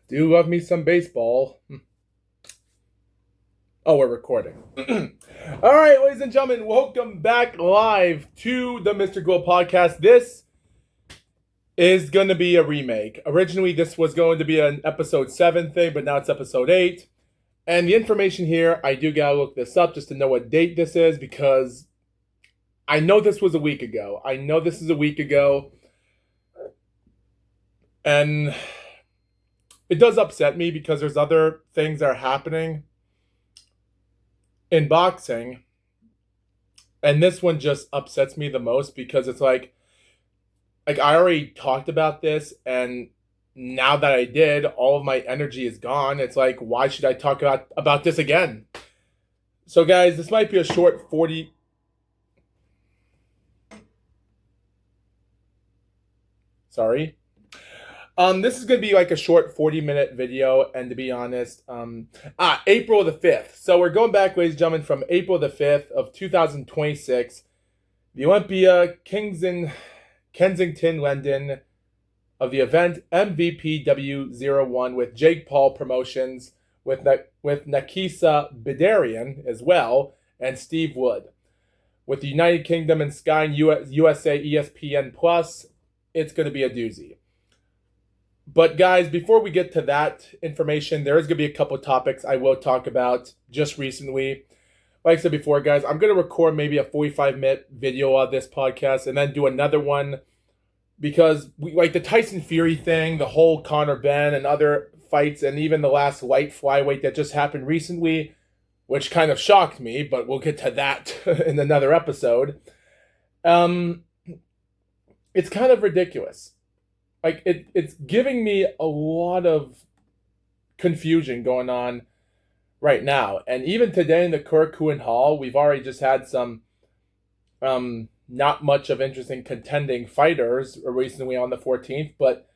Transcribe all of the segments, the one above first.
Do love me some baseball. Oh, we're recording. All right, ladies and gentlemen, welcome back live to the Mr. GLOAT podcast. This is going to be a remake. Originally, this was going to be an episode 7 thing, but now it's episode 8. And the information here, I do got to look this up just to know what date this is because I know this was a week ago. And it does upset me because there's other things that are happening in boxing, and this one just upsets me the most because it's like I already talked about this, and now that I did, all of my energy is gone. It's like, why should I talk about this again? So guys, this might be a short 40. Sorry. This is going to be like a short 40-minute video, and to be honest, April the 5th. So we're going back, ladies and gentlemen, from April the 5th of 2026. The Olympia, Kensington, London, of the event MVPW 01 with Jake Paul Promotions, with Nakisa Bidarian as well, and Steve Wood. With the United Kingdom and Sky and USA ESPN Plus, it's going to be a doozy. But guys, before we get to that information, there is going to be a couple topics I will talk about just recently. Like I said before, guys, I'm going to record maybe a 45-minute video of this podcast and then do another one because like the Tyson Fury thing, the whole Conor Ben and other fights, and even the last light flyweight that just happened recently, which kind of shocked me, but we'll get to that in another episode. It's kind of ridiculous. Like, it's giving me a lot of confusion going on right now. And even today in the Korakuen Hall, we've already just had some not much of interesting contending fighters recently on the 14th. But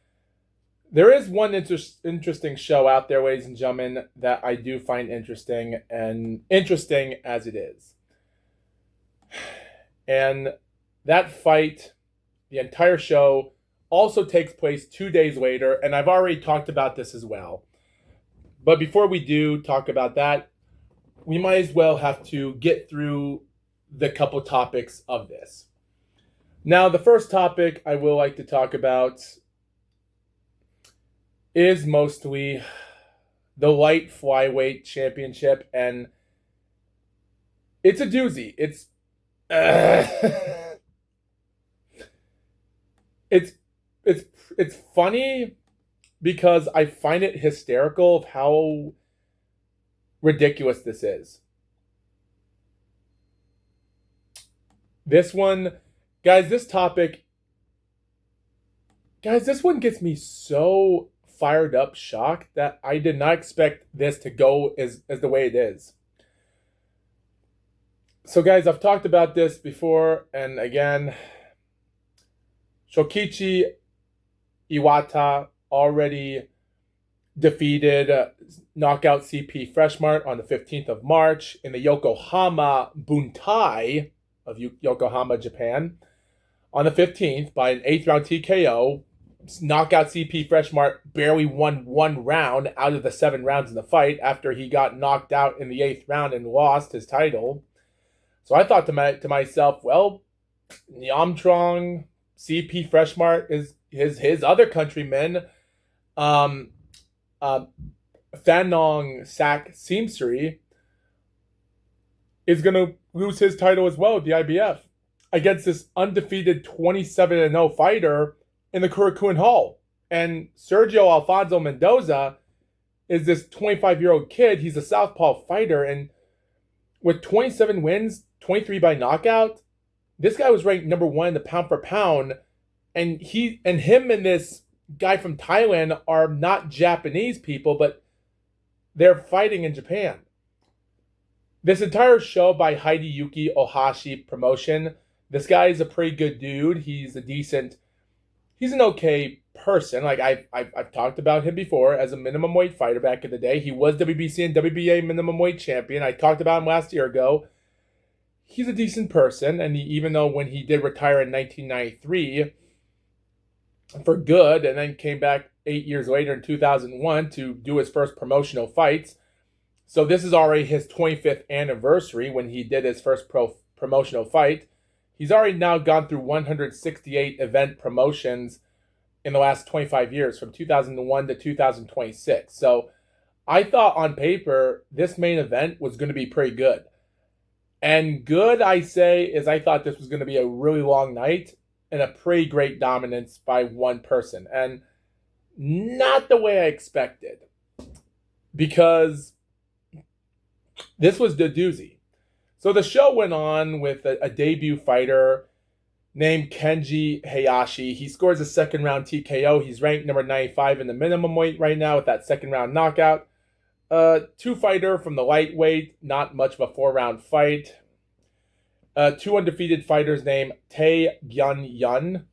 there is one interesting show out there, ladies and gentlemen, that I do find interesting, and interesting as it is. And that fight, the entire show, also takes place 2 days later, and I've already talked about this as well. But before we do talk about that, we might as well have to get through the couple topics of this. Now, the first topic I will like to talk about is mostly the light flyweight championship, and it's a doozy. It's funny because I find it hysterical of how ridiculous this is. This one gets me so fired up, shocked, that I did not expect this to go as the way it is. So guys, I've talked about this before, and again, Shokichi Iwata already defeated knockout CP Freshmart on the 15th of March in the Yokohama Buntai of Yokohama, Japan, on the 15th by an 8th round TKO. Knockout CP Freshmart barely won one round out of the 7 rounds in the fight after he got knocked out in the 8th round and lost his title. So I thought to myself, well, Nyamtrong CP Freshmart is his other countryman, Thanong Sak Simsri, is going to lose his title as well at the IBF against this undefeated 27-0 fighter in the Korakuen Hall. And Sergio Alfonso Mendoza is this 25-year-old kid. He's a southpaw fighter, and with 27 wins, 23 by knockout, this guy was ranked number 1 in the pound for pound. And him and this guy from Thailand are not Japanese people, but they're fighting in Japan. This entire show by Hideyuki Ohashi Promotion. This guy is a pretty good dude. He's an okay person. Like I've talked about him before as a minimum weight fighter back in the day. He was WBC and WBA minimum weight champion. I talked about him last year ago. He's a decent person, and even though when he did retire in 1993 for good and then came back 8 years later in 2001 to do his first promotional fights. So this is already his 25th anniversary when he did his first promotional fight. He's already now gone through 168 event promotions in the last 25 years, from 2001 to 2026. So I thought on paper this main event was going to be pretty good. And good, I say, is I thought this was going to be a really long night and a pretty great dominance by one person. And not the way I expected. Because this was the doozy. So the show went on with a debut fighter named Kenji Hayashi. He scores a second round TKO. He's ranked number 95 in the minimum weight right now with that second round knockout. Two fighter from the lightweight, not much of a 4-round fight. Two undefeated fighters named Tae Gyun-yun,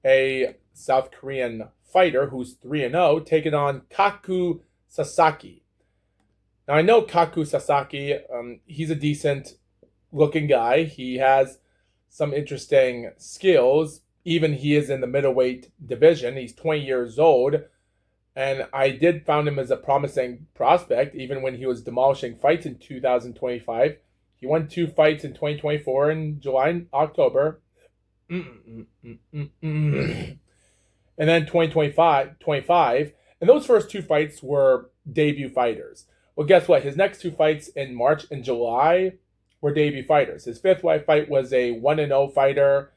a South Korean fighter who's 3-0, taking on Kaku Sasaki. Now, I know Kaku Sasaki. He's a decent-looking guy. He has some interesting skills. Even he is in the middleweight division. He's 20 years old. And I did found him as a promising prospect, even when he was demolishing fights in 2025. He won 2 fights in 2024 in July and October. And then 2025. And those first 2 fights were debut fighters. Well, guess what? His next 2 fights in March and July were debut fighters. His 5th fight was a 1-0 fighter.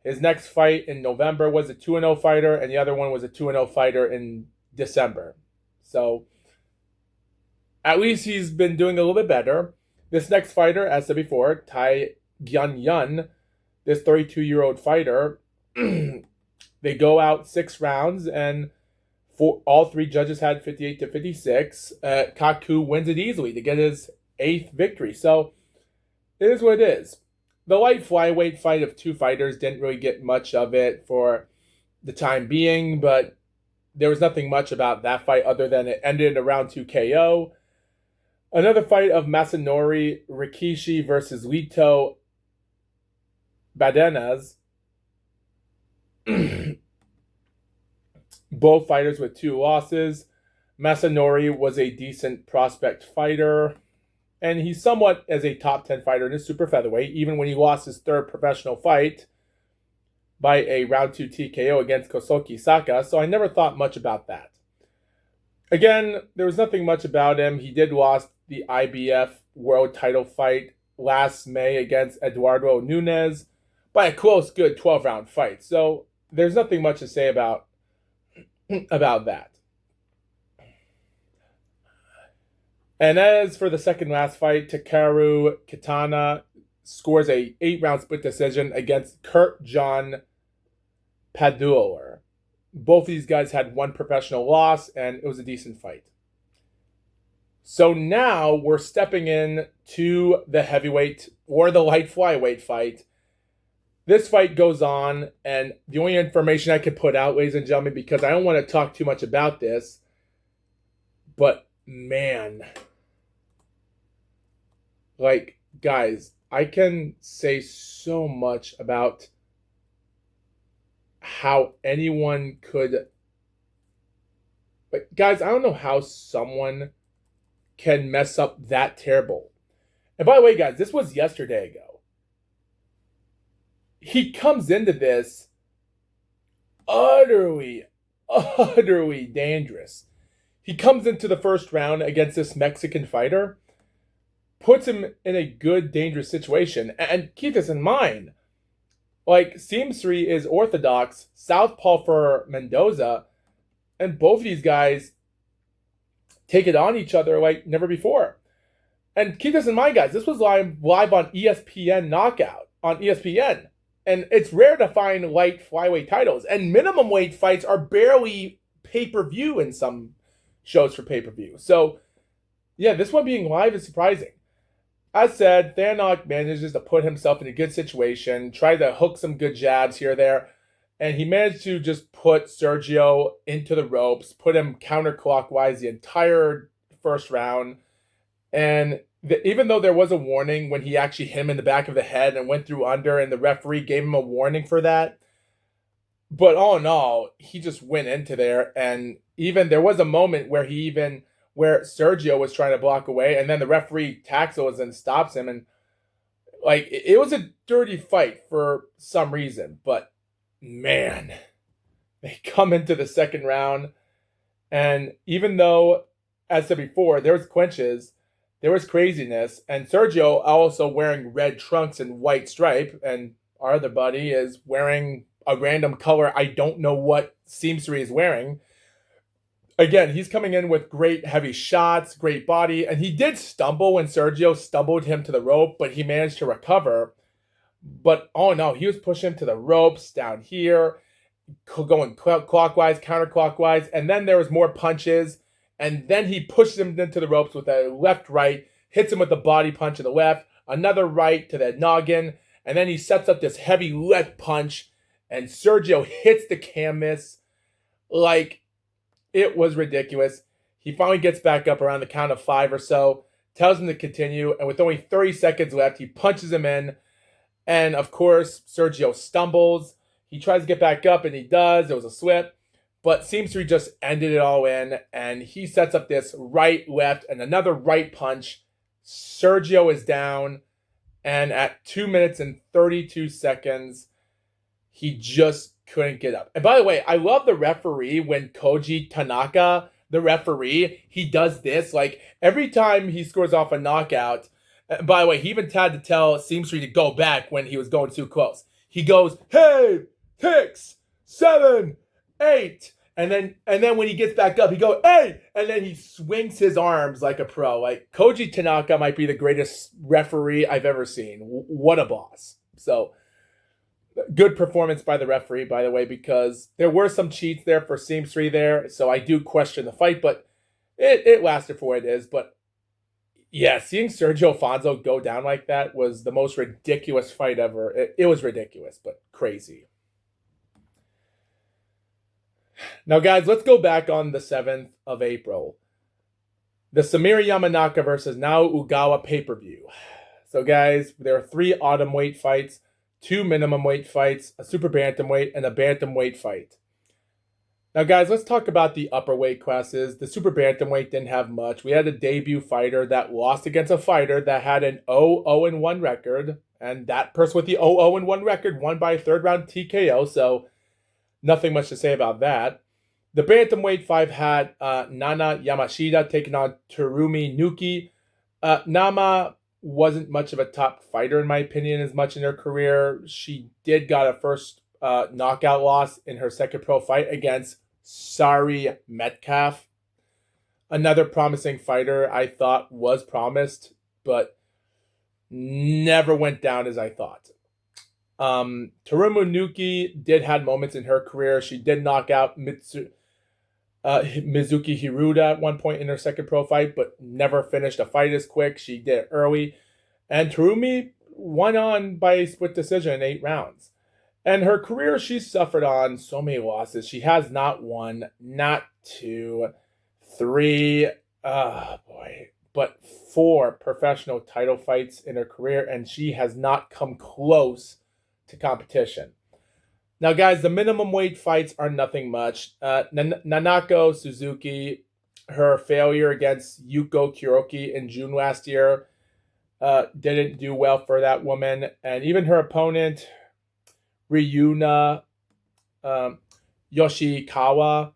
His next fight in November was a 2-0 fighter, and the other one was a 2-0 fighter in December. So at least he's been doing a little bit better. This next fighter, as said before, Tae Gyun-yun, this 32-year-old fighter, they go out 6 rounds, and all 3 judges had 58-56. Kaku wins it easily to get his 8th victory. So it is what it is. The light flyweight fight of 2 fighters didn't really get much of it for the time being, but there was nothing much about that fight other than it ended in a round 2 KO. Another fight of Masanori Rikishi versus Lito Badenas. Both fighters with 2 losses. Masanori was a decent prospect fighter, and he's somewhat as a top 10 fighter in his super featherweight, even when he lost his 3rd professional fight by a round 2 TKO against Kosuke Saka, so I never thought much about that. Again, there was nothing much about him. He did lose the IBF world title fight last May against Eduardo Nunes by a close, good 12-round fight. So there's nothing much to say about that. And as for the second last fight, Takeru Kitana scores a 8-round split decision against Kurt John Paduller. Both of these guys had 1 professional loss, and it was a decent fight. So now we're stepping in to the heavyweight or the light flyweight fight. This fight goes on, and the only information I could put out, ladies and gentlemen, because I don't want to talk too much about this, but man, like, guys, I can say so much about how anyone could, but guys, I don't know how someone can mess up that terrible. And by the way, guys, this was yesterday ago. He comes into this utterly dangerous. He comes into the first round against this Mexican fighter, puts him in a good, dangerous situation. And keep this in mind. Like, Seamsri is orthodox, southpaw for Mendoza, and both of these guys take it on each other like never before. And keep this in mind, guys, this was live on ESPN Knockout, on ESPN. And it's rare to find light flyweight titles. And minimum weight fights are barely pay-per-view in some shows for pay-per-view. So, yeah, this one being live is surprising. As said, Thanog manages to put himself in a good situation, try to hook some good jabs here or there, and he managed to just put Sergio into the ropes, put him counterclockwise the entire first round. And even though there was a warning when he actually hit him in the back of the head and went through under, and the referee gave him a warning for that, But all in all, he just went into there, and even there was a moment where where Sergio was trying to block away, and then the referee tackles and stops him, and like it was a dirty fight for some reason. But man, they come into the second round, and even though, as I said before, there was clinches, there was craziness, and Sergio also wearing red trunks and white stripe, and our other buddy is wearing a random color. I don't know what Seamstree is wearing. Again, he's coming in with great heavy shots, great body, and he did stumble when Sergio stumbled him to the rope, but he managed to recover. But oh no, he was pushing him to the ropes down here, going clockwise, counterclockwise, and then there was more punches, and then he pushes him into the ropes with a left right, hits him with a body punch to the left, another right to the noggin, and then he sets up this heavy left punch, and Sergio hits the canvas like it was ridiculous. He finally gets back up around the count of 5 or so, tells him to continue, and with only 30 seconds left, he punches him in, and of course, Sergio stumbles. He tries to get back up, and he does. It was a slip. But Seamstree just ended it all in, and he sets up this right, left, and another right punch. Sergio is down, and at 2 minutes and 32 seconds, he just couldn't get up. And by the way, I love the referee when Koji Tanaka, the referee, he does this. Like, every time he scores off a knockout, by the way, he even had to tell Seamstree to go back when he was going too close. He goes, hey, 6, 7, 8. And then when he gets back up, he goes, hey! And then he swings his arms like a pro. Like, Koji Tanaka might be the greatest referee I've ever seen. What a boss. So, good performance by the referee, by the way, because there were some cheats there for Seamstree there. So I do question the fight, but it lasted for what it is. But yeah, seeing Sergio Afonso go down like that was the most ridiculous fight ever. It was ridiculous, but crazy. Now, guys, let's go back on the 7th of April. The Samir Yamanaka versus Nao Ugawa pay-per-view. So, guys, there are 3 autumn weight fights, 2 minimum weight fights, a super bantamweight, and a bantamweight fight. Now, guys, let's talk about the upper weight classes. The super bantamweight didn't have much. We had a debut fighter that lost against a fighter that had an 0-1 record, and that person with the 0-1 record won by a third-round TKO, so nothing much to say about that. The bantamweight 5 had Nana Yamashita taking on Terumi Nuki. Nama wasn't much of a top fighter, in my opinion, as much in her career. She did got a first knockout loss in her second pro fight against Sari Metcalf. Another promising fighter I thought was promised, but never went down as I thought. Terumi Nuki did have moments in her career. She did knock out Mizuki Hiruda at one point in her second pro fight, but never finished a fight as quick. She did it early. And Terumi won on by a split decision in 8 rounds. And her career, she's suffered on so many losses. She has not 1, not 2, 3, but 4 professional title fights in her career, and she has not come close to competition. Now, guys, the minimum weight fights are nothing much. Nanako Suzuki, her failure against Yuko Kuroki in June last year, didn't do well for that woman. And even her opponent, Ryuna Yoshikawa,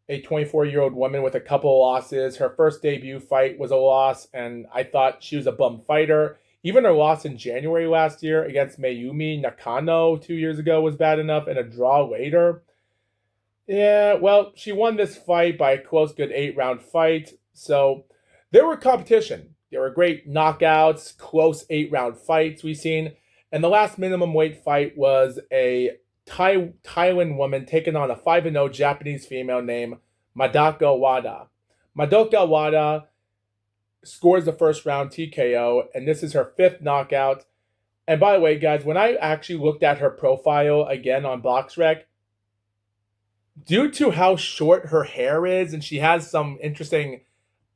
a 24-year-old woman with a couple of losses. Her first debut fight was a loss, and I thought she was a bum fighter. Even her loss in January last year against Mayumi Nakano 2 years ago was bad enough, and a draw later. Yeah, well, she won this fight by a close, good 8-round fight. So there were competition. There were great knockouts, close 8-round fights we've seen. And the last minimum weight fight was a Thailand woman taking on a 5-0 Japanese female named Madoka Wada. Madoka Wada scores the first round TKO, and this is her 5th knockout. And by the way, guys, when I actually looked at her profile again on BoxRec, due to how short her hair is, and she has some interesting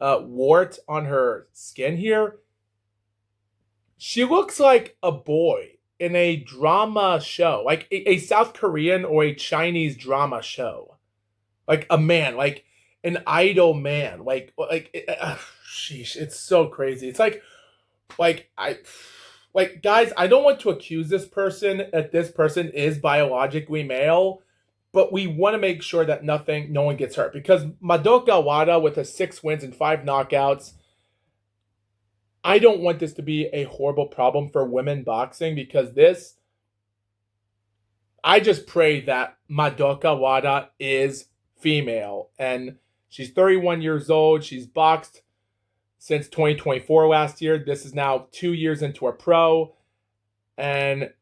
wart on her skin here, she looks like a boy. in a drama show, like a South Korean or a Chinese drama show, like a man, like an idol man, sheesh, it's so crazy. It's like like guys, I don't want to accuse this person that this person is biologically male, but we want to make sure that no one gets hurt because Madoka Wada with a 6 wins and 5 knockouts. I don't want this to be a horrible problem for women boxing because I just pray that Madoka Wada is female and she's 31 years old. She's boxed since 2024 last year. This is now 2 years into her pro. And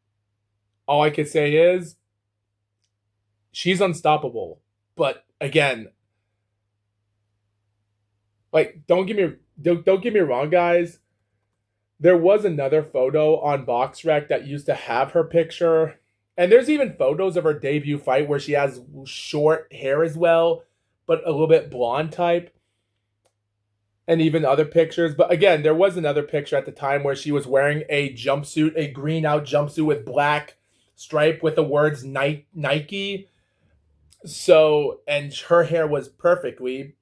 all I can say is she's unstoppable. But again, like don't get me wrong, guys. There was another photo on BoxRec that used to have her picture. And there's even photos of her debut fight where she has short hair as well, but a little bit blonde type. And even other pictures. But again, there was another picture at the time where she was wearing a jumpsuit, a green out jumpsuit with black stripe with the words Nike. So, and her hair was perfectly,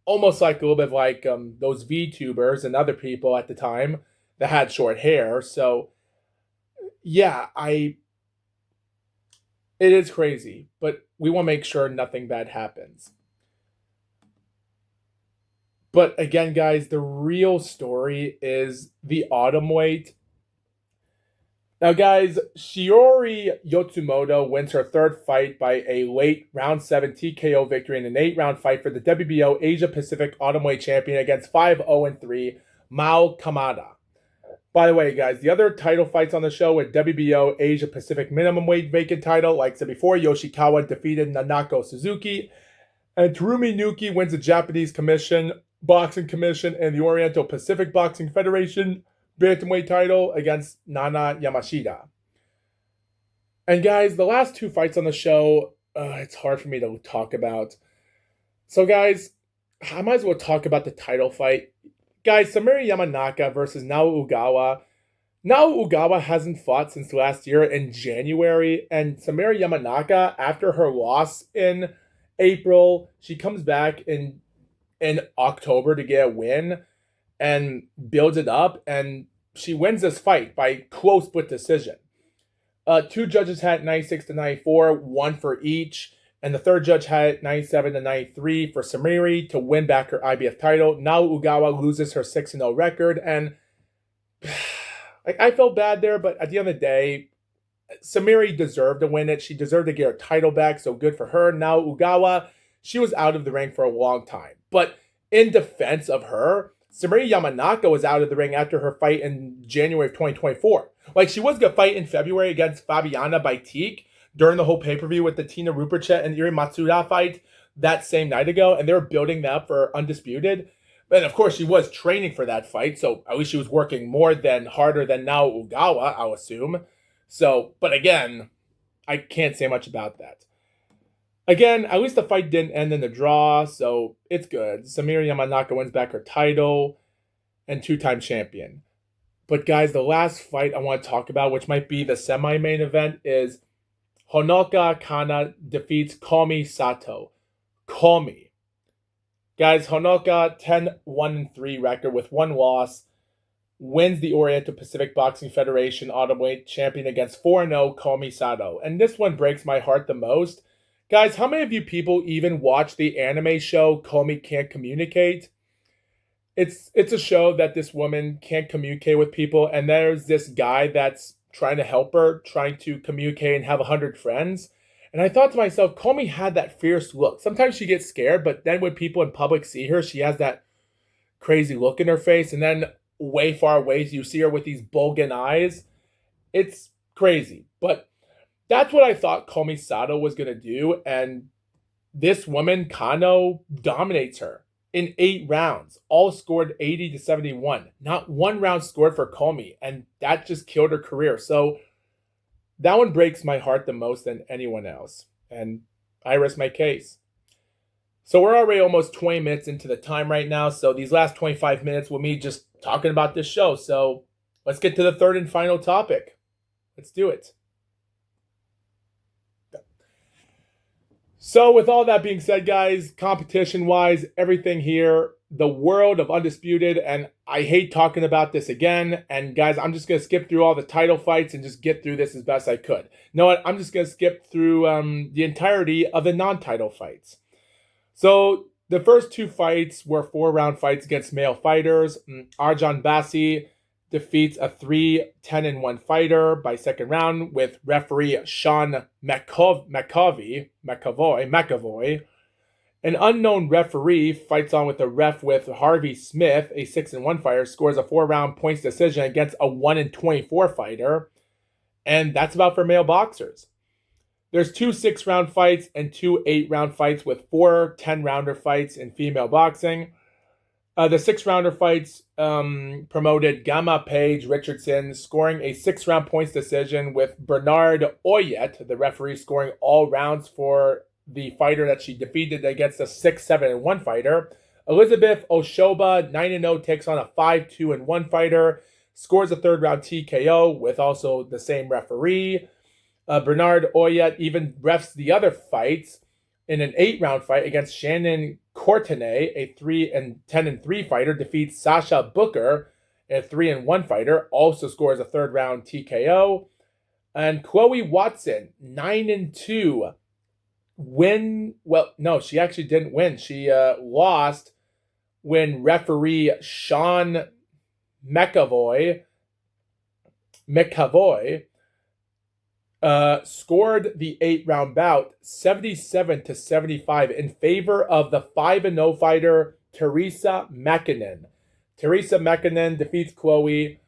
almost like a little bit like those VTubers and other people at the time that had short hair. So, yeah, it is crazy, but we want to make sure nothing bad happens. But again, guys, the real story is the autumn weight. Now, guys, Shiori Yotsumoto wins her third fight by a late round 7 TKO victory in an 8-round fight for the WBO Asia Pacific Autumnweight Champion against 5-0-3 Mao Kamada. By the way, guys, the other title fights on the show with WBO Asia Pacific Minimum Weight vacant title, like I said before, Yoshikawa defeated Nanako Suzuki, and Terumi Nuki wins the Japanese Boxing Commission and the Oriental Pacific Boxing Federation bantamweight title against Nana Yamashita. And guys, the last 2 fights on the show, it's hard for me to talk about. So guys, I might as well talk about the title fight. Guys, Samiri Yamanaka versus Nao Ugawa. Nao Ugawa hasn't fought since last year in January, and Samiri Yamanaka, after her loss in April, she comes back in October to get a win and builds it up, and she wins this fight by close split decision. 2 judges had 96-94, 1 for each, and the third judge had 97-93 for Samiri to win back her IBF title. Nao Ugawa loses her 6-0 record, and I felt bad there, but at the end of the day, Samiri deserved to win it. She deserved to get her title back, so good for her. Nao Ugawa, she was out of the ring for a long time. But in defense of her, Samiri Yamanaka was out of the ring after her fight in January of 2024. Like, she was going to fight in February against Fabiana Baitique during the whole pay-per-view with the Tina Ruperchet and Iri Matsuda fight that same night ago, and they were building that up for Undisputed. And of course, she was training for that fight, so at least she was working harder than Nao Ugawa, I'll assume. So, but again, I can't say much about that. Again, at least the fight didn't end in a draw, so it's good. Samiri Yamanaka wins back her title and 2-time champion. But guys, the last fight I want to talk about, which might be the semi-main event, is Honoka Kana defeats Komi Sato. Komi. Guys, Honoka, 10-1-3 record with 1 loss, wins the Oriental Pacific Boxing Federation Autumnweight Champion against 4-0 Komi Sato. And this one breaks my heart the most. Guys, how many of you people even watch the anime show Komi Can't Communicate? It's a show that this woman can't communicate with people, and there's this guy that's trying to help her, trying to communicate and have 100 friends. And I thought to myself, Komi had that fierce look. Sometimes she gets scared, but then when people in public see her, she has that crazy look in her face. And then way far away, you see her with these bulging eyes. It's crazy. But that's what I thought Komi Sato was going to do. And this woman, Kano, dominates her in 8 rounds, all scored 80-71. Not 1 round scored for Komi, and that just killed her career. So that one breaks my heart the most than anyone else. And I rest my case. So we're already almost 20 minutes into the time right now. So these last 25 minutes with me just talking about this show. So let's get to the third and final topic. Let's do it. So with all that being said, guys, competition-wise, everything here, the world of Undisputed, and I hate talking about this again, and guys, I'm just going to skip through all the title fights and just get through this as best I could. You know what? I'm just going to skip through the entirety of the non-title fights. So the first two fights were 4-round fights against male fighters. Arjan Bassi defeats a 3-10-1 fighter by second round with referee Sean McAvoy. An unknown referee fights on with a ref with Harvey Smith, a 6-1 fighter, scores a 4-round points decision against a 1-24 fighter. And that's about for male boxers. There's 2 6-round fights and 2 8-round fights with 4 10-rounder fights in female boxing. The 6-rounder fights promoted Gamma Page Richardson scoring a 6-round points decision with Bernard Oyet, the referee, scoring all rounds for the fighter that she defeated against a 6-7-1 fighter. Elizabeth Oshoba, 9-0, takes on a 5-2-1 fighter, scores a 3rd-round TKO with also the same referee. Bernard Oyet even refs the other fights in an 8-round fight against Shannon Courtenay, a 3-10-3 fighter, defeats Sasha Booker, a 3-1 fighter, also scores a 3rd-round TKO. And Chloe Watson, 9-2, she actually didn't win. She lost when referee Sean McAvoy scored the 8-round bout 77-75 in favor of the 5-0 fighter Teresa McKinnon. Teresa McKinnon defeats Chloe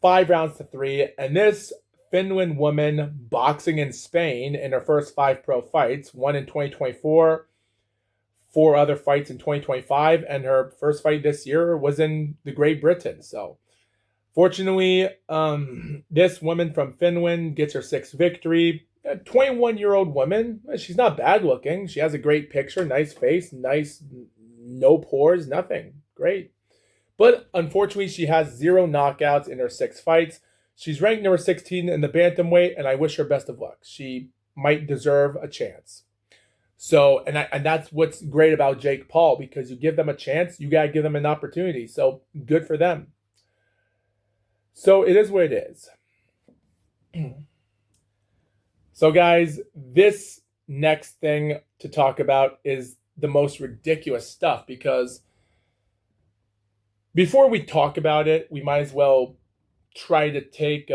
5-3, and this Finland woman boxing in Spain in her first 5 pro fights, one in 2024, 4 other fights in 2025, and her first fight this year was in the Great Britain. So fortunately, this woman from Finland gets her 6th victory. A 21-year-old woman. She's not bad looking. She has a great picture, nice face, nice, no pores, nothing. Great. But unfortunately, she has 0 knockouts in her 6 fights. She's ranked number 16 in the bantamweight, and I wish her best of luck. She might deserve a chance. So, and that's what's great about Jake Paul, because you give them a chance, you got to give them an opportunity. So, good for them. So, it is what it is. So, guys, this next thing to talk about is the most ridiculous stuff, because before we talk about it, we might as well try to take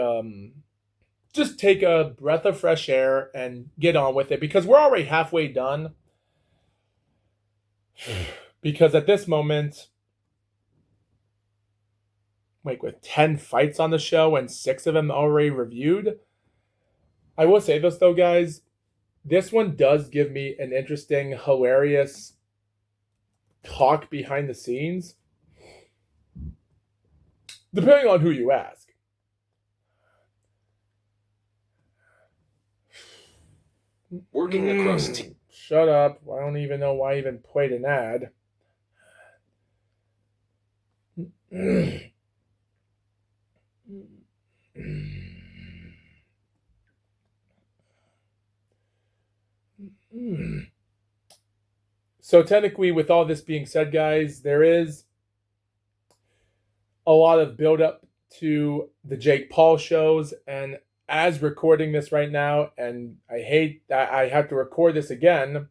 just take a breath of fresh air and get on with it, because we're already halfway done. Because at this moment, like with 10 fights on the show and 6 of them already reviewed, I will say this though, guys, this one does give me an interesting, hilarious talk behind the scenes, depending on who you ask. Working across team. Shut up. I don't even know why I even played an ad. So technically, with all this being said, guys, there is a lot of build-up to the Jake Paul shows, and as recording this right now, and I hate that I have to record this again,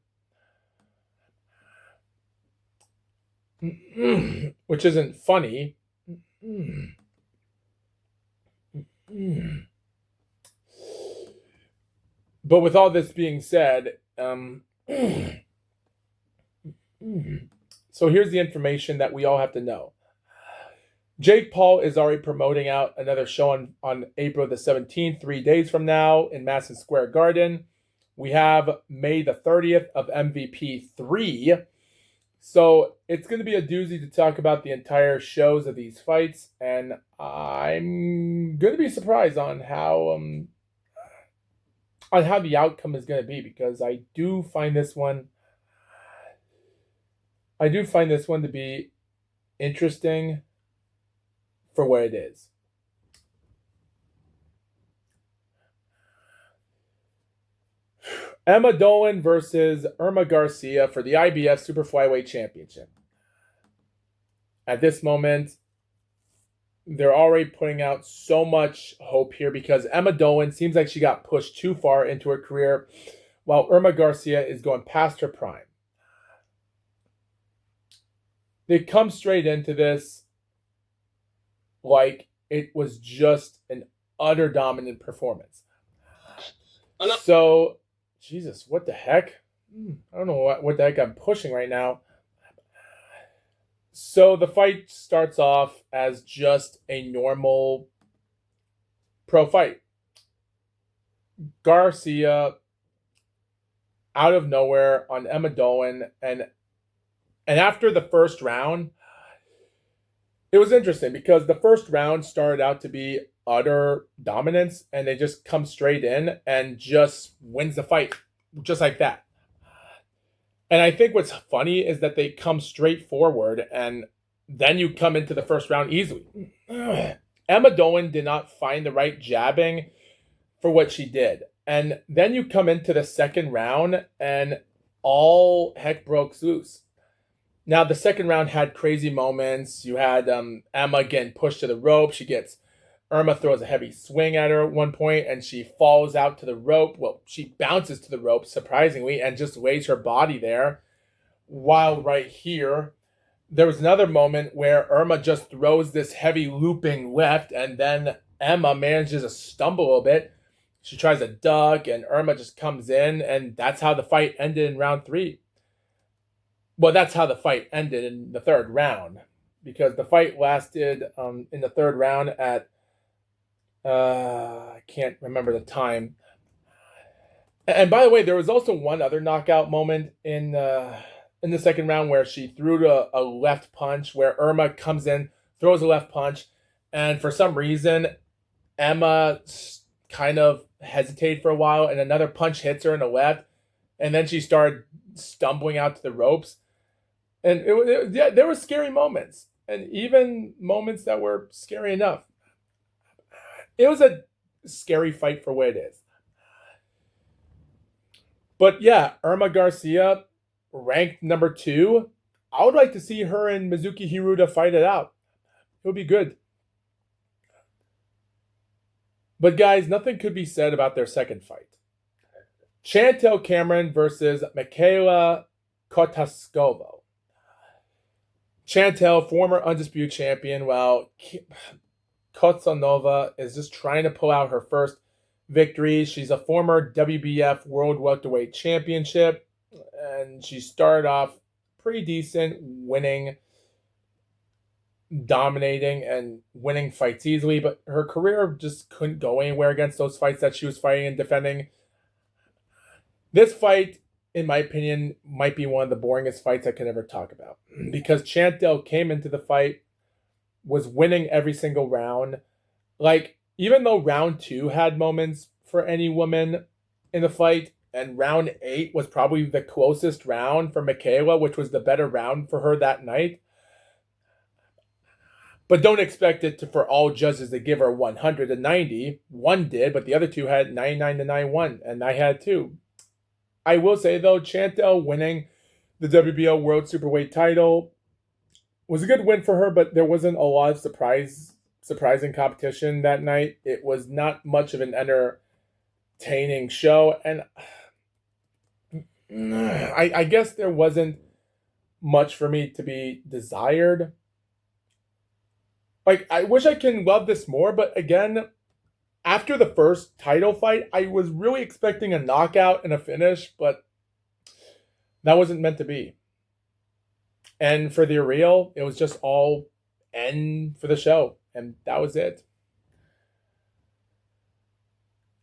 which isn't funny. But with all this being said, so here's the information that we all have to know. Jake Paul is already promoting out another show on April the 17th, 3 days from now in Madison Square Garden. We have May the 30th of MVP 3. So it's going to be a doozy to talk about the entire shows of these fights. And I'm going to be surprised on how the outcome is going to be, because I do find this one to be interesting for what it is. Emma Dolan versus Irma Garcia for the IBF Super Flyweight Championship. At this moment, they're already putting out so much hope here because Emma Dolan seems like she got pushed too far into her career, while Irma Garcia is going past her prime. They come straight into this like it was just an utter dominant performance. So, Jesus, what the heck? I don't know what the heck I'm pushing right now. So the fight starts off as just a normal pro fight. Garcia out of nowhere on Emma Dolan, and after the first round, it was interesting because the first round started out to be utter dominance, and they just come straight in and just wins the fight just like that. And I think what's funny is that they come straight forward, and then you come into the first round easily. Emma Dolan did not find the right jabbing for what she did. And then you come into the second round, and all heck broke loose. Now, the second round had crazy moments. You had Emma getting pushed to the rope. Irma throws a heavy swing at her at one point, and she falls out to the rope. Well, she bounces to the rope, surprisingly, and just lays her body there. While right here, there was another moment where Irma just throws this heavy looping left, and then Emma manages to stumble a little bit. She tries to duck, and Irma just comes in, and that's how the fight ended in round 3. Well, that's how the fight ended in the third round, because the fight lasted in the third round at I can't remember the time. And by the way, there was also one other knockout moment in the second round where she threw a left punch, where Irma comes in, throws a left punch, and for some reason, Emma kind of hesitated for a while, and another punch hits her in the left, and then she started stumbling out to the ropes. And there were scary moments, and even moments that were scary enough. It was a scary fight for what it is. But yeah, Irma Garcia, ranked number 2. I would like to see her and Mizuki Hiruta fight it out. It would be good. But guys, nothing could be said about their second fight. Chantel Cameron versus Michaela Kotaskova. Chantel, former undisputed champion, while Kotsanova is just trying to pull out her first victory. She's a former WBF World Welterweight Championship, and she started off pretty decent, dominating and winning fights easily, but her career just couldn't go anywhere against those fights that she was fighting and defending. This fight, in my opinion, might be one of the boringest fights I could ever talk about, because Chantel came into the fight, was winning every single round. Like, even though round 2 had moments for any woman in the fight, and round 8 was probably the closest round for Michaela, which was the better round for her that night. But don't expect it for all judges to give her 190. One did, but the other 2 had 99 to 91, and I had 2. I will say, though, Chantel winning the WBO World Superweight title was a good win for her, but there wasn't a lot of surprising competition that night. It was not much of an entertaining show, and I guess there wasn't much for me to be desired. Like, I wish I can love this more, but again, after the first title fight, I was really expecting a knockout and a finish, but that wasn't meant to be. And for the real, it was just all end for the show, and that was it.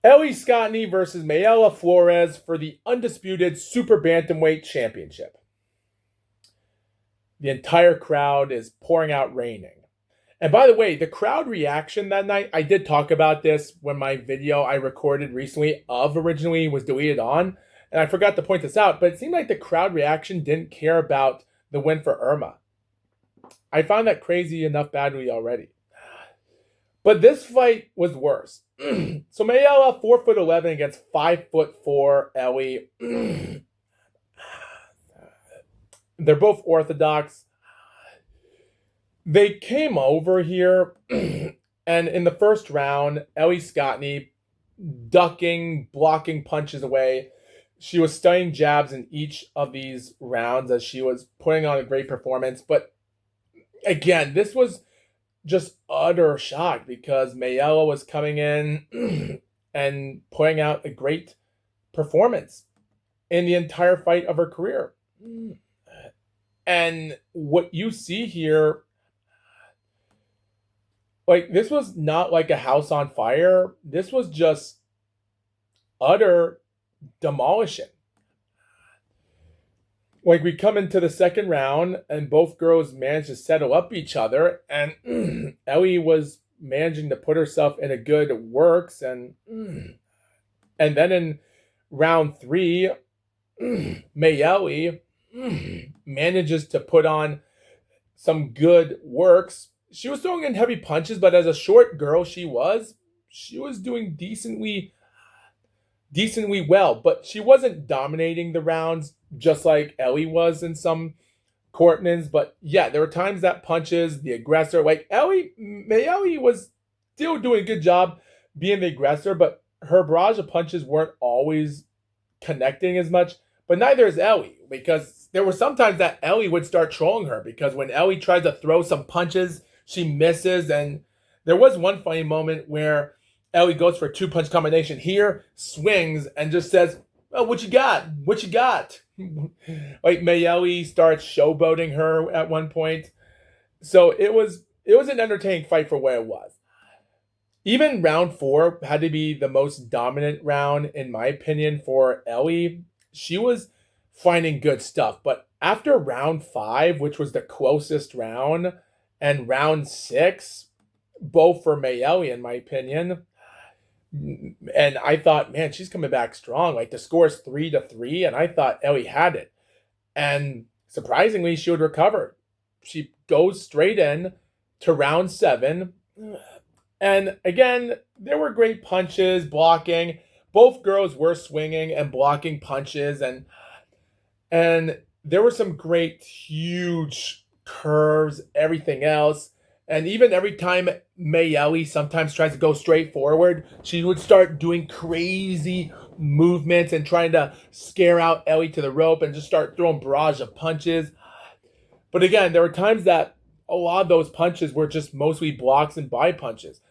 Ellie Scottney versus Mayela Flores for the undisputed Super Bantamweight Championship. The entire crowd is pouring out raining. And by the way, the crowd reaction that night, I did talk about this when my video I recorded recently of originally was deleted on, and I forgot to point this out, but it seemed like the crowd reaction didn't care about the win for Irma. I found that crazy enough badly already. But this fight was worse. So Mayella, 4'11" against 5'4" Ellie. They're both orthodox. They came over here, and in the first round, Ellie Scottney ducking, blocking punches away. She was studying jabs in each of these rounds as she was putting on a great performance. But again, this was just utter shock because Mayella was coming in and putting out a great performance in the entire fight of her career. And what you see here, like, this was not like a house on fire. This was just utter demolishing. Like, we come into the second round and both girls managed to settle up each other, and Ellie was managing to put herself in a good works, and then in round 3, Mayeli manages to put on some good works. She was throwing in heavy punches, but as a short girl she was doing decently well, but she wasn't dominating the rounds just like Ellie was in some Courtney's. But yeah, there were times that punches, the aggressor, like Ellie was still doing a good job being the aggressor, but her barrage of punches weren't always connecting as much. But neither is Ellie, because there were sometimes that Ellie would start trolling her, because when Ellie tries to throw some punches, she misses. And there was one funny moment where Ellie goes for a 2-punch combination here, swings, and just says, "Oh, what you got? What you got?" Like, Mayeli starts showboating her at one point. So it was an entertaining fight for what it was. Even round 4 had to be the most dominant round, in my opinion, for Ellie. She was finding good stuff. But after round 5, which was the closest round, and round 6, both for Mayeli, in my opinion, and I thought, man, she's coming back strong. Like, the score is 3-3, and I thought Ellie had it. And surprisingly, she would recover. She goes straight in to round 7. And again, there were great punches, blocking. Both girls were swinging and blocking punches, and there were some great, huge curves, everything else. And even every time Mayeli sometimes tries to go straight forward, she would start doing crazy movements and trying to scare out Ellie to the rope and just start throwing barrage of punches. But again, there were times that a lot of those punches were just mostly blocks and by punches.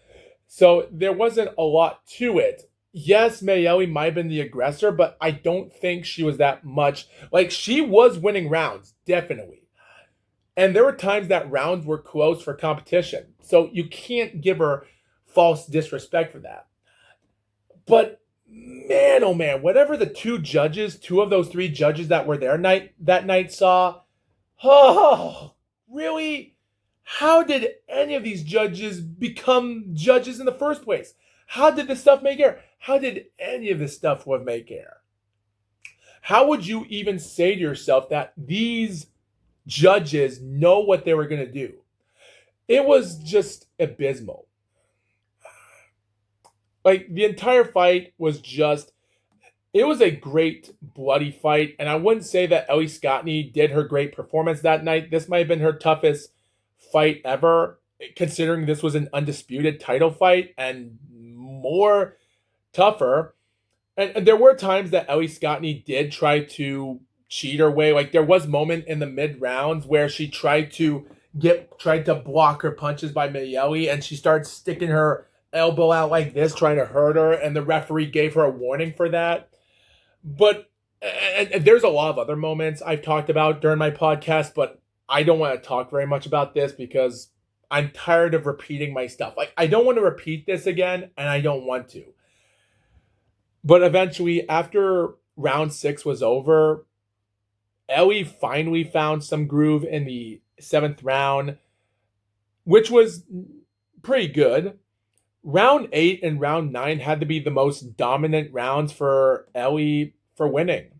So there wasn't a lot to it. Yes, Mayeli might have been the aggressor, but I don't think she was that much. Like, she was winning rounds, definitely. And there were times that rounds were close for competition. So you can't give her false disrespect for that. But man, oh man, whatever the two of those 3 judges that were there that night saw, oh, really? How did any of these judges become judges in the first place? How did this stuff make air? How did any of this stuff make air? How would you even say to yourself that these judges know what they were going to do? It was just abysmal. Like, the entire fight was it was a great bloody fight. And I wouldn't say that Ellie Scottney did her great performance that night. This might have been her toughest fight ever, considering this was an undisputed title fight and more tougher. And there were times that Ellie Scottney did try to cheat her way. Like, there was a moment in the mid rounds where she tried to block her punches by Mayeli, and she started sticking her elbow out like this, trying to hurt her, and the referee gave her a warning for that. But and there's a lot of other moments I've talked about during my podcast, but I don't want to talk very much about this because I'm tired of repeating my stuff. Like, I don't want to repeat this again, and I don't want to. But eventually, after round 6 was over, Ellie finally found some groove in the 7th round, which was pretty good. Round 8 and round 9 had to be the most dominant rounds for Ellie for winning.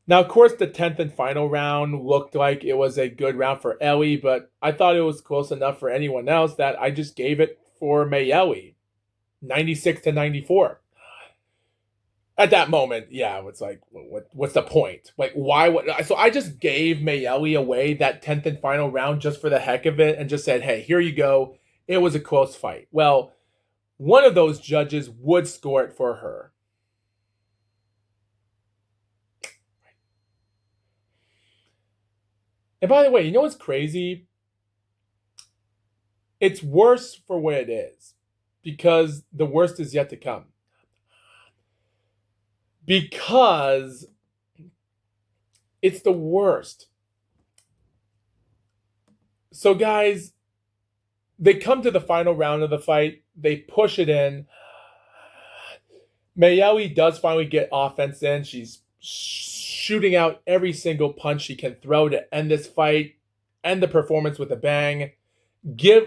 Now, of course, the 10th and final round looked like it was a good round for Ellie, but I thought it was close enough for anyone else that I just gave it for Mayeli, 96-94. At that moment, yeah, it's like, what's the point? Like, why would so I just gave Mayeli away that 10th and final round just for the heck of it and just said, hey, here you go. It was a close fight. Well, one of those judges would score it for her. And by the way, you know what's crazy? It's worse for what it is because the worst is yet to come. Because it's the worst. So, guys, they come to the final round of the fight. They push it in. Mayeli does finally get offense in. She's shooting out every single punch she can throw to end this fight, end the performance with a bang.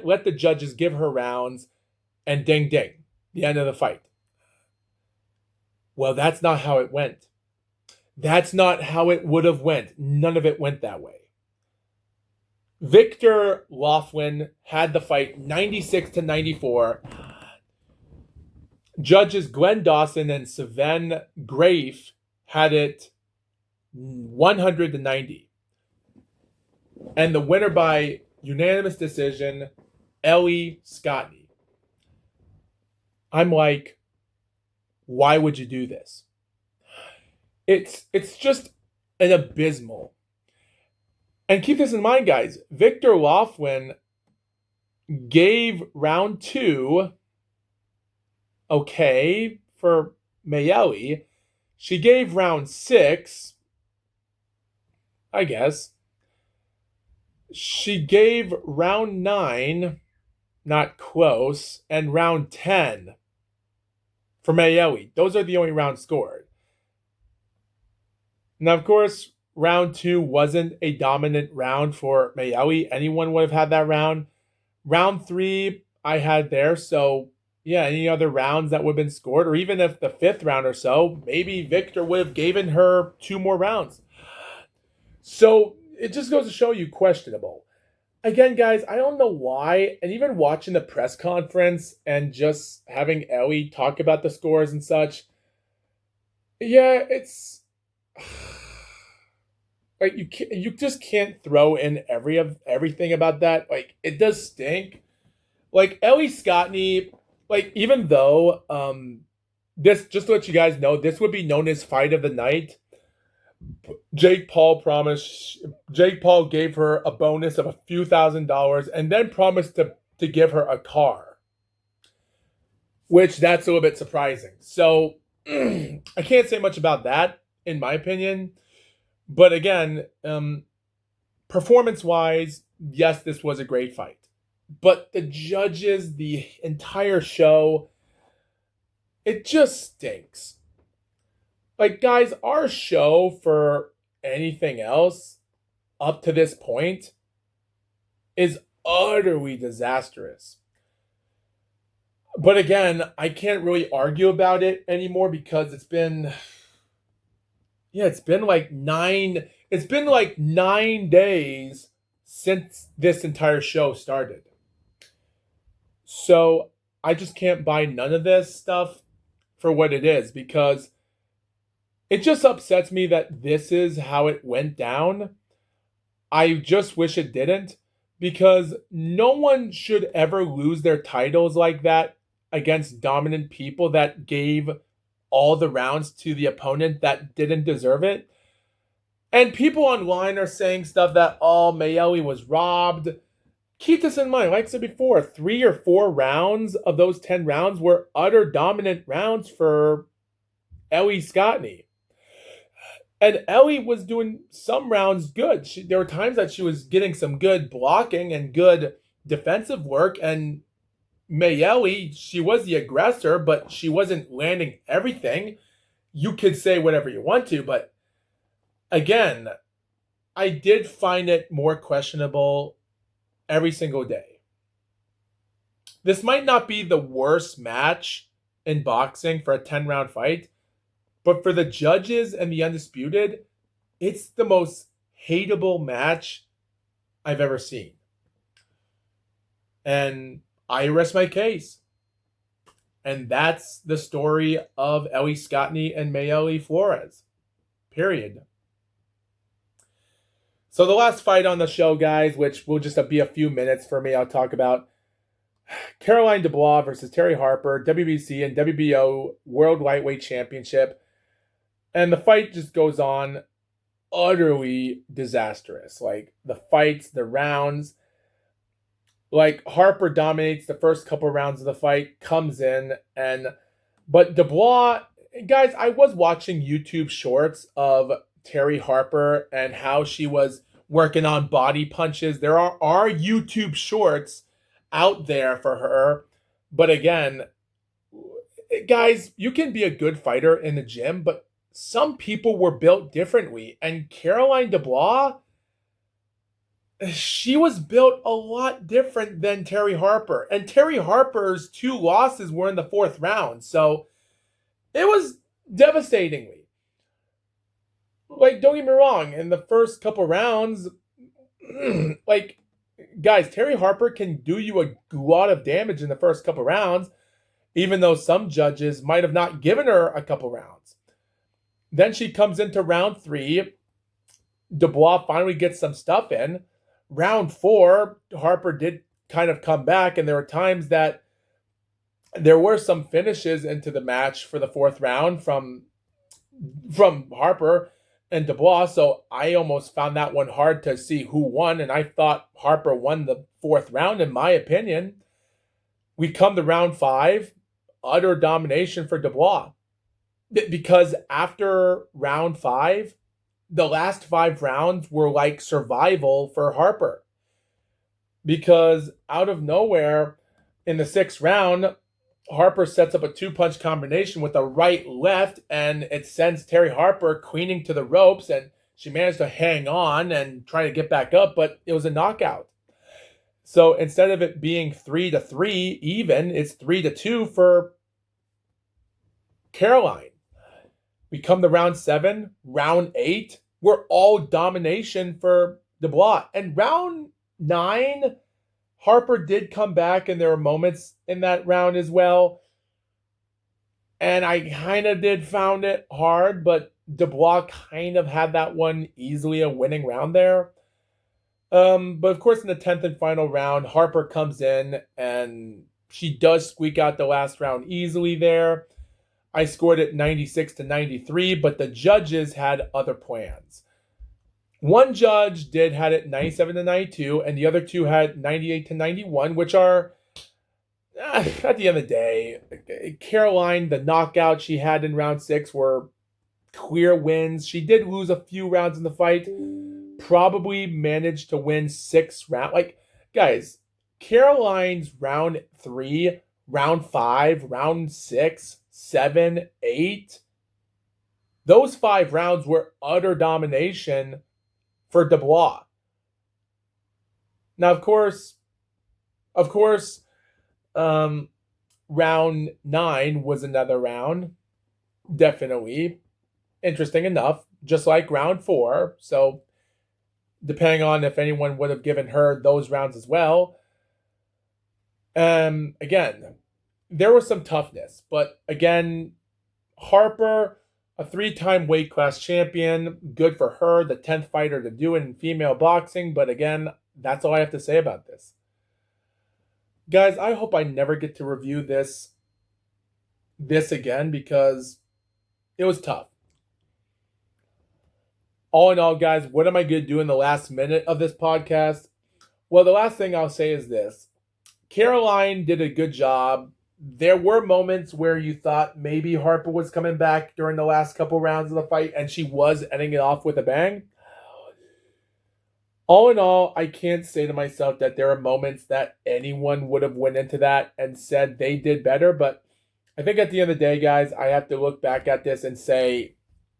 Let the judges give her rounds, and ding ding, the end of the fight. Well, that's not how it went. That's not how it would have went. None of it went that way. Victor Loughlin had the fight 96-94. Judges Glenn Dawson and Sven Grafe had it 100-90. And the winner by unanimous decision, Ellie Scotney. I'm like, why would you do this? It's just an abysmal. And keep this in mind, guys. Victor Loughlin gave round 2 okay for Mayeli. She gave round 6, I guess. She gave round 9, not close, and round 10 for Mayeli. Those are the only rounds scored. Now, of course, round 2 wasn't a dominant round for Mayeli. Anyone would have had that round. Round 3, I had there. So, yeah, any other rounds that would have been scored, or even if the 5th round or so, maybe Victor would have given her 2 more rounds. So, it just goes to show you questionable. Again, guys, I don't know why, and even watching the press conference and just having Ellie talk about the scores and such, yeah, it's like you just can't throw in everything about that. Like, it does stink. Like, Ellie Scotney, like, even though this, just to let you guys know, this would be known as fight of the night. Jake Paul gave her a bonus of a few $1,000s and then promised to give her a car, which that's a little bit surprising. So I can't say much about that, in my opinion. But again, performance-wise, yes, this was a great fight. But the judges, the entire show, it just stinks. Like, guys, our show for anything else up to this point is utterly disastrous. But again, I can't really argue about it anymore because it's been like 9 days since this entire show started. So I just can't buy none of this stuff for what it is, because it just upsets me that this is how it went down. I just wish it didn't, because no one should ever lose their titles like that against dominant people that gave all the rounds to the opponent that didn't deserve it. And people online are saying stuff that, oh, Mayeli was robbed. Keep this in mind. Like I said before, 3 or 4 rounds of those 10 rounds were utter dominant rounds for Ellie Scotney. And Ellie was doing some rounds good. There were times that she was getting some good blocking and good defensive work. And Mayeli, she was the aggressor, but she wasn't landing everything. You could say whatever you want to, but again, I did find it more questionable every single day. This might not be the worst match in boxing for a 10-round fight, but for the judges and the Undisputed, It's the most hateable match I've ever seen. And I rest my case. And that's the story of Ellie Scottney and Mayeli Flores. Period. So the last fight on the show, guys, which will just be a few minutes for me, I'll talk about Caroline Dubois versus Terry Harper, WBC and WBO World Lightweight Championship. And the fight just goes on utterly disastrous. Like the fights, the rounds. Like Harper dominates the first couple rounds of the fight, comes in, but Dubois, guys, I was watching YouTube shorts of Terry Harper and how she was working on body punches. There are YouTube shorts out there for her. But again, guys, you can be a good fighter in the gym, but some people were built differently. And Caroline Dubois, she was built a lot different than Terry Harper. And Terry Harper's 2 losses were in the 4th round. So it was devastatingly. Like, don't get me wrong, in the first couple rounds, like, guys, Terry Harper can do you a lot of damage in the first couple rounds, even though some judges might have not given her a couple rounds. Then she comes into round 3. Dubois finally gets some stuff in. Round 4, Harper did kind of come back, and there were times that there were some finishes into the match for the 4th round from Harper and Dubois, so I almost found that one hard to see who won, and I thought Harper won the 4th round, in my opinion. We come to round 5, utter domination for Dubois. Because after round 5, the last 5 rounds were like survival for Harper. Because out of nowhere, in the 6th round, Harper sets up a 2-punch combination with a right-left, and it sends Terry Harper queening to the ropes, and she managed to hang on and try to get back up, but it was a knockout. So instead of it being 3-3 even, it's 3-2 for Caroline. We come to round 7, round 8, we're all domination for Dubois. And round 9, Harper did come back, and there were moments in that round as well. And I kind of did found it hard, but Dubois kind of had that one easily a winning round there. But of course, in the 10th and final round, Harper comes in, and she does squeak out the last round easily there. I scored it 96-93, but the judges had other plans. One judge had it 97-92, and the other 2 had 98-91, which are, at the end of the day, Caroline, the knockout she had in round 6 were clear wins. She did lose a few rounds in the fight, probably managed to win 6 rounds. Like, guys, Caroline's round 3, round 5, round 6, 7, 8, those 5 rounds were utter domination for Dubois. Now, of course, round 9 was another round. Definitely. Interesting enough, just like round 4. So, depending on if anyone would have given her those rounds as well. Again, there was some toughness. But again, Harper, a 3-time weight class champion, good for her, the 10th fighter to do it in female boxing. But again, that's all I have to say about this. Guys, I hope I never get to review this again because it was tough. All in all, guys, what am I going to do in the last minute of this podcast? Well, the last thing I'll say is this. Caroline did a good job. There were moments where you thought maybe Harper was coming back during the last couple rounds of the fight, and she was ending it off with a bang. All in all, I can't say to myself that there are moments that anyone would have went into that and said they did better, but I think at the end of the day, guys, I have to look back at this and say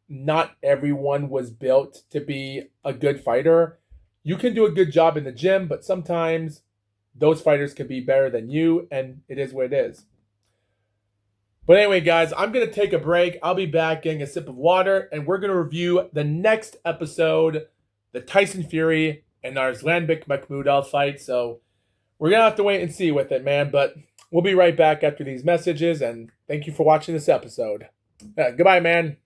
not everyone was built to be a good fighter. You can do a good job in the gym, but sometimes those fighters can be better than you, and it is what it is. But anyway, guys, I'm going to take a break. I'll be back getting a sip of water, and we're going to review the next episode, the Tyson Fury and Arslanbek Makhmudov fight. So we're going to have to wait and see with it, man. But we'll be right back after these messages, and thank you for watching this episode. Goodbye, man.